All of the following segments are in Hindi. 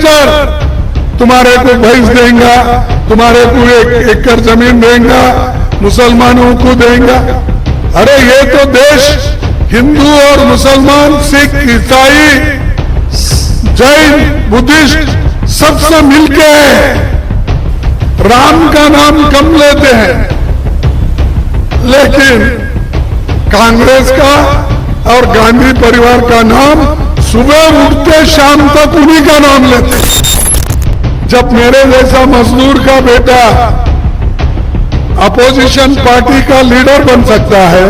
मिलकर तुम्हारे को भैंस देंगे, तुम्हारे को 1 एकड़ जमीन देंगे, मुसलमानों को देंगे। अरे ये तो देश हिंदू और मुसलमान, सिख, ईसाई, जैन, बुद्धिस्ट सबसे मिलके है। राम का नाम कम लेते हैं, लेकिन कांग्रेस का और गांधी परिवार का नाम सुबह उठते शाम तक उन्हीं का नाम लेते हैं। जब मेरे जैसा मजदूर का बेटा अपोजिशन पार्टी का लीडर बन सकता है,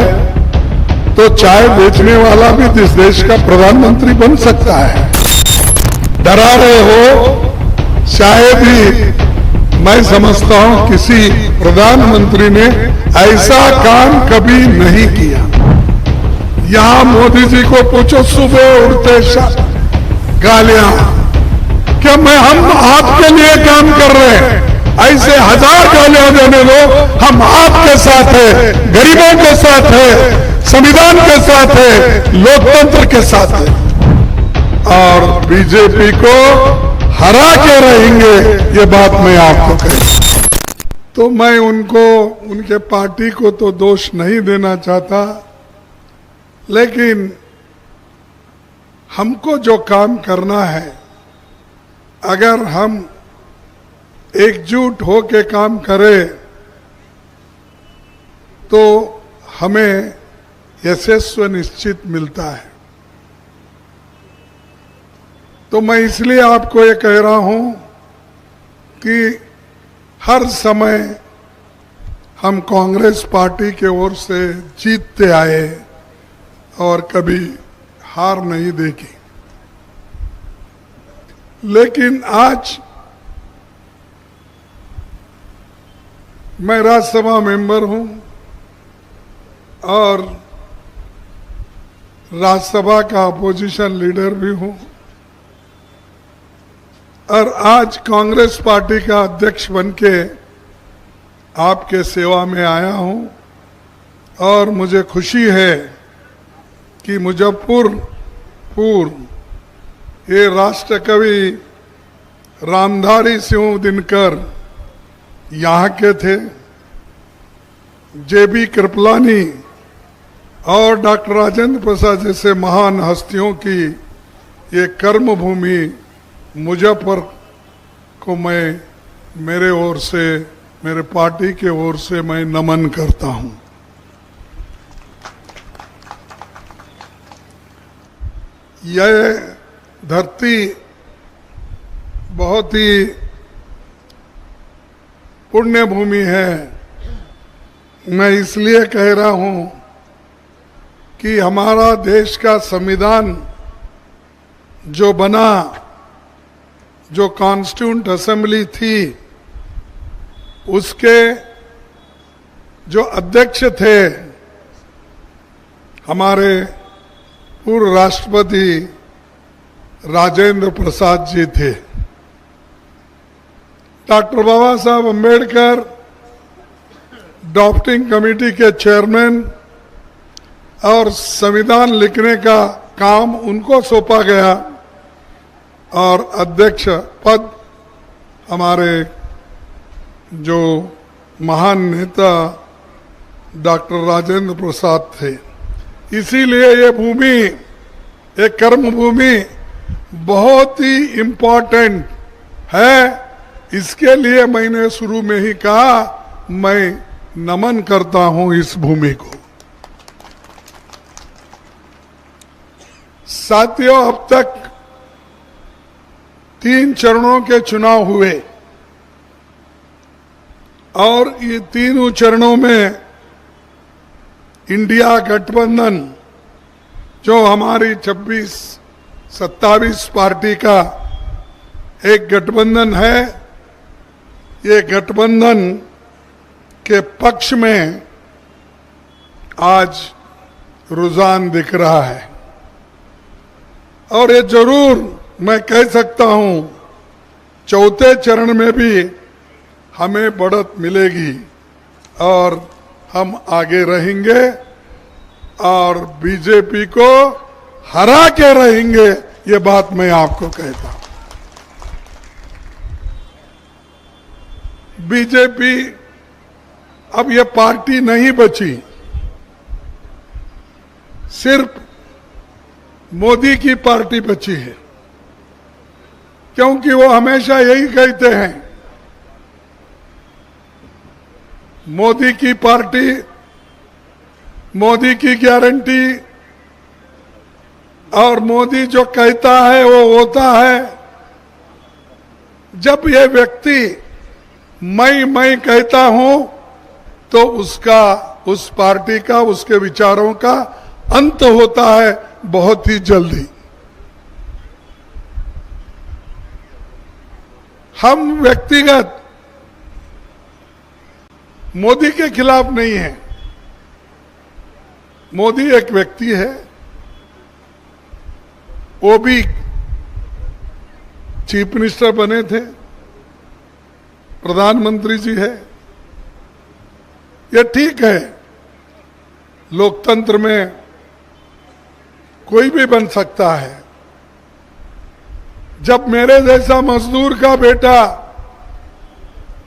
तो चाय बेचने वाला भी इस देश का प्रधानमंत्री बन सकता है। डरा रहे हो, शायद ही मैं समझता हूं किसी प्रधानमंत्री ने ऐसा काम कभी नहीं किया। यहां मोदी जी को पूछो, सुबह उठते गालियां, क्या हम आपके लिए काम कर रहे हैं? ऐसे 1000 गालियां देने दो, हम आपके साथ है, गरीबों के साथ है, संविधान के साथ है, लोकतंत्र के साथ है, और बीजेपी को हरा के रहेंगे, ये बात मैं आपको कहूं। तो मैं उनको, उनके पार्टी को तो दोष नहीं देना चाहता, लेकिन हमको जो काम करना है, अगर हम एकजुट होकर काम करें तो हमें यशस्व निश्चित मिलता है। तो मैं इसलिए आपको ये कह रहा हूं कि हर समय हम कांग्रेस पार्टी के ओर से जीतते आए और कभी हार नहीं देखी, लेकिन आज मैं राज्यसभा मेंबर हूं और राज्यसभा का अपोजिशन लीडर भी हूं, और आज कांग्रेस पार्टी का अध्यक्ष बनके आपके सेवा में आया हूं। और मुझे खुशी है कि मुजफ्फरपुर ये राष्ट्र कवि रामधारी सिंह दिनकर यहाँ के थे, जेबी कृपलानी और डॉक्टर राजेंद्र प्रसाद जैसे महान हस्तियों की ये कर्म भूमि मुजफ्फर को मैं मेरे ओर से, मेरे पार्टी के ओर से मैं नमन करता हूं। यह धरती बहुत ही पुण्य भूमि है। मैं इसलिए कह रहा हूं कि हमारा देश का संविधान जो बना, जो कॉन्स्टिट्यूंट असेंबली थी, उसके जो अध्यक्ष थे हमारे पूर्व राष्ट्रपति राजेंद्र प्रसाद जी थे। डॉक्टर बाबा साहब अम्बेडकर ड्राफ्टिंग कमेटी के चेयरमैन, और संविधान लिखने का काम उनको सौंपा गया, और अध्यक्ष पद हमारे जो महान नेता डॉक्टर राजेंद्र प्रसाद थे। इसीलिए ये भूमि, एक कर्म भूमि बहुत ही इम्पोर्टेंट है। इसके लिए मैंने शुरू में ही कहा, मैं नमन करता हूं इस भूमि को। साथियों, अब तक 3 चरणों के चुनाव हुए, और ये तीनों चरणों में इंडिया गठबंधन, जो हमारी 26-27 पार्टी का एक गठबंधन है, ये गठबंधन के पक्ष में आज रुझान दिख रहा है। और ये जरूर मैं कह सकता हूं, चौथे चरण में भी हमें बढ़त मिलेगी और हम आगे रहेंगे और बीजेपी को हरा के रहेंगे, ये बात मैं आपको कहता हूं। बीजेपी अब ये पार्टी नहीं बची, सिर्फ मोदी की पार्टी बची है। क्योंकि वो हमेशा यही कहते हैं, मोदी की पार्टी, मोदी की गारंटी, और मोदी जो कहता है वो होता है। जब ये व्यक्ति मैं कहता हूं तो उसका, उस पार्टी का, उसके विचारों का अंत होता है बहुत ही जल्दी। हम व्यक्तिगत मोदी के खिलाफ नहीं हैं। मोदी एक व्यक्ति है, वो भी चीफ मिनिस्टर बने थे, प्रधानमंत्री जी है, ये ठीक है। लोकतंत्र में कोई भी बन सकता है। जब मेरे जैसा मजदूर का बेटा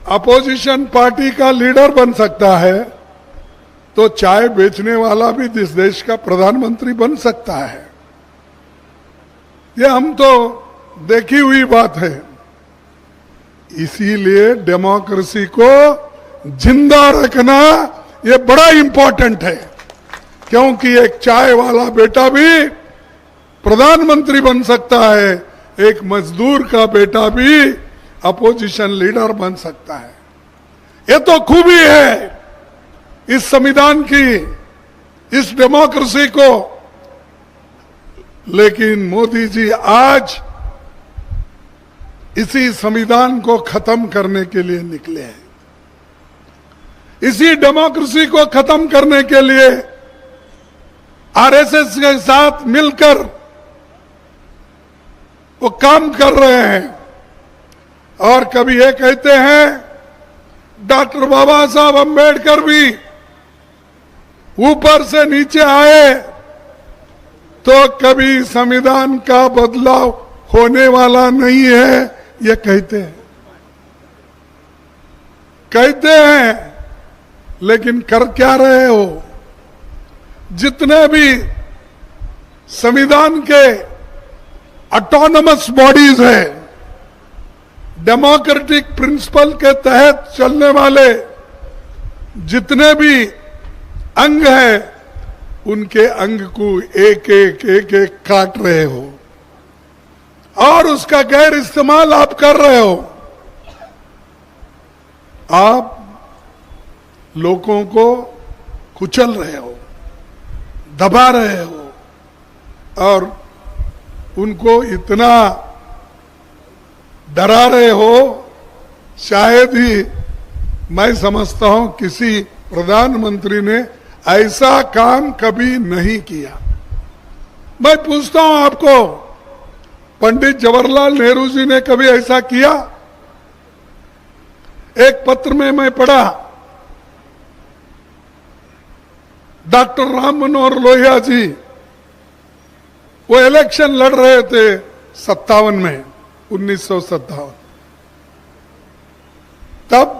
अपोजिशन पार्टी का लीडर बन सकता है, तो चाय बेचने वाला भी इस देश का प्रधानमंत्री बन सकता है। ये हम तो देखी हुई बात है। इसीलिए डेमोक्रेसी को जिंदा रखना ये बड़ा इंपॉर्टेंट है, क्योंकि एक चाय वाला बेटा भी प्रधानमंत्री बन सकता है, एक मजदूर का बेटा भी अपोजिशन लीडर बन सकता है। ये तो खूबी है इस संविधान की, इस डेमोक्रेसी को। लेकिन मोदी जी आज इसी संविधान को खत्म करने के लिए निकले हैं। इसी डेमोक्रेसी को खत्म करने के लिए आरएसएस के साथ मिलकर वो काम कर रहे हैं। और कभी ये कहते हैं डॉक्टर बाबा साहब अंबेडकर भी ऊपर से नीचे आए, तो कभी संविधान का बदलाव होने वाला नहीं है, ये कहते हैं। लेकिन कर क्या रहे हो? जितने भी संविधान के ऑटोनमस बॉडीज है, डेमोक्रेटिक प्रिंसिपल के तहत चलने वाले जितने भी अंग हैं, उनके अंग को एक एक काट रहे हो और उसका गैर इस्तेमाल आप कर रहे हो। आप लोगों को कुचल रहे हो, दबा रहे हो और उनको इतना डरा रहे हो, शायद ही मैं समझता हूं किसी प्रधानमंत्री ने ऐसा काम कभी नहीं किया। मैं पूछता हूं आपको, पंडित जवाहरलाल नेहरू जी ने कभी ऐसा किया? एक पत्र में मैं पढ़ा, डॉक्टर राम मनोहर लोहिया जी वो इलेक्शन लड़ रहे थे 57 में, 1957। तब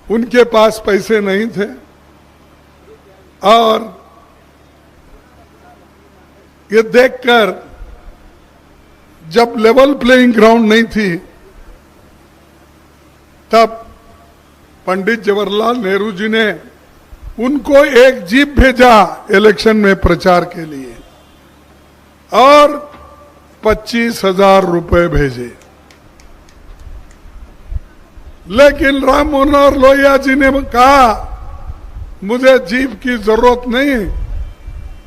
उनके पास पैसे नहीं थे और ये देखकर, जब लेवल प्लेइंग ग्राउंड नहीं थी, तब पंडित जवाहरलाल नेहरू जी ने उनको एक जीप भेजा इलेक्शन में प्रचार के लिए और 25,000 रुपए भेजे। लेकिन राम मनोहर लोहिया जी ने कहा, मुझे जीप की जरूरत नहीं,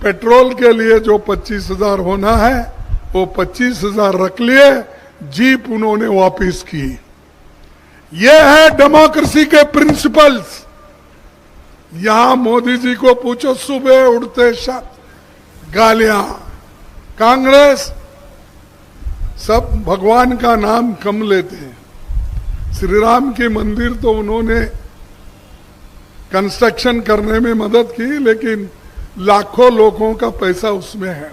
पेट्रोल के लिए जो 25,000 होना है वो 25,000 रख लिए, जीप उन्होंने वापस की। ये है डेमोक्रेसी के प्रिंसिपल्स। यहां मोदी जी को पूछो, सुबह उठते गालियां, कांग्रेस सब भगवान का नाम कम लेते हैं। श्री राम के मंदिर तो उन्होंने कंस्ट्रक्शन करने में मदद की, लेकिन लाखों लोगों का पैसा उसमें है।